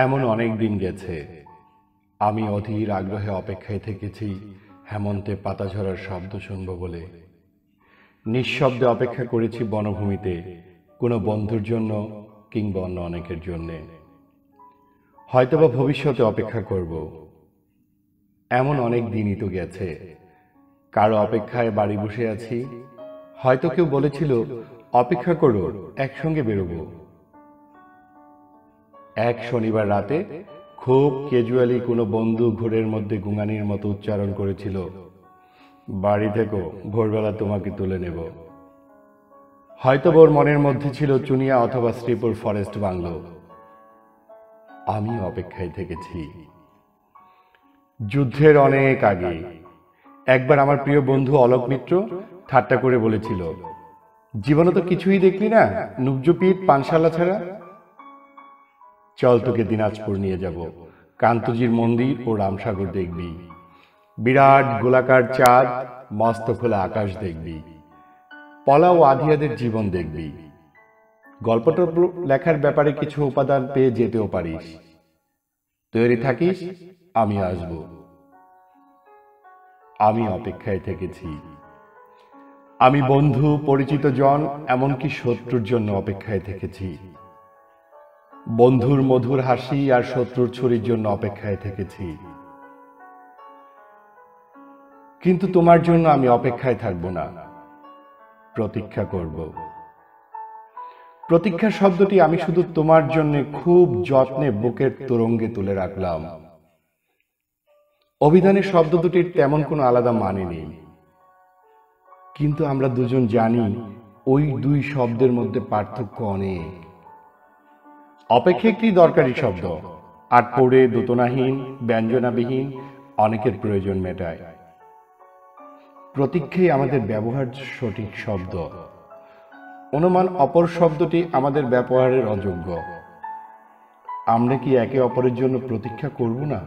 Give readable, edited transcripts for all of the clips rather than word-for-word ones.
এমন অনেক দিন গেছে, আমি অধীর আগ্রহে অপেক্ষায় থেকেছি হেমন্তে পাতা ঝরার শব্দ শুনব বলে। নিঃশব্দে অপেক্ষা করেছি বনভূমিতে, কোনো বন্ধুর জন্য কিংবা অন্য অনেকের জন্যে। হয়তোবা ভবিষ্যতে অপেক্ষা করব। এমন অনেক দিনই তো গেছে, কারো অপেক্ষায় বাড়ি বসে আছি। হয়তো কেউ বলেছিল অপেক্ষা করো, একসঙ্গে বেরোবো। এক শনিবার রাতে খুব ক্যাজুয়ালি কোনো বন্ধু ঘোরের মধ্যে গুঙানির মতো উচ্চারণ করেছিল, বাড়ি থেকো, ভোরবেলা তোমাকে তুলে নেব। হয়তো ওর মনের মধ্যে ছিল চুনিয়া অথবা শ্রীপুর ফরেস্ট বাংলো। আমি অপেক্ষায় থেকেছি। যুদ্ধের অনেক আগে একবার আমার প্রিয় বন্ধু অলোক মিত্র ঠাট্টা করে বলেছিল, জীবনে তো কিছুই দেখলি না, নুবজুপিট পানশালা ছাড়া। চল, তোকে দিনাজপুর নিয়ে যাব। কান্তজির মন্দির ও রামসাগর দেখবি, বিরাট গোলাকার চাঁদ, মস্ত খোলা আকাশ দেখবি, পলা ও আধিয়াদের জীবন দেখবি। গল্পটা লেখার ব্যাপারে কিছু উপাদান পেয়ে যেতেও পারিস। তৈরি থাকিস, আমি আসব। আমি অপেক্ষায় থেকেছি। আমি বন্ধু, পরিচিত জন, এমনকি শত্রুর জন্য অপেক্ষায় থেকেছি। বন্ধুর মধুর হাসি আর শত্রুর ছুরির জন্য অপেক্ষায় থেকেছি। কিন্তু তোমার জন্য আমি অপেক্ষায় থাকব না, প্রতীক্ষা করব। প্রতীক্ষা শব্দটি আমি শুধু তোমার জন্য খুব যত্নে বুকের তোরঙ্গে তুলে রাখলাম। অভিধানের শব্দ দুটির তেমন কোনো আলাদা মানে নেই, কিন্তু আমরা দুজন জানি ওই দুই শব্দের মধ্যে পার্থক্য অনেক। অপেক্ষা একটি দরকারি শব্দ, আট পড়ে দোতনাহীন ব্যঞ্জনাবিহীন, অনেকের প্রয়োজন মেটায়। প্রতীক্ষাই আমাদের ব্যবহার সঠিক শব্দ। অনুমান অপর শব্দটি আমাদের ব্যবহারের অযোগ্য। আমরা কি একে অপরের জন্য প্রতীক্ষা করব না?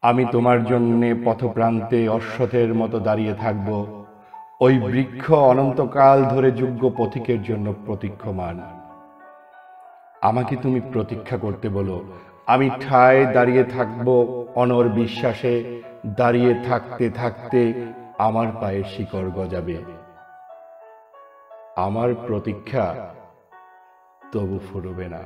আমি তোমার জন্যে পথপ্রান্তে অশ্বথের মতো দাঁড়িয়ে থাকব, ওই বৃক্ষ অনন্তকাল ধরে যোগ্য পথিকের জন্য প্রতীক্ষমান। আমাকে তুমি প্রতীক্ষা করতে বলো, আমি ঠায় দাঁড়িয়ে থাকব অনর বিশ্বাসে। দাঁড়িয়ে থাকতে থাকতে আমার পায়ের শিকড় গজাবে। আমার প্রতীক্ষা তবু ফুরবে না।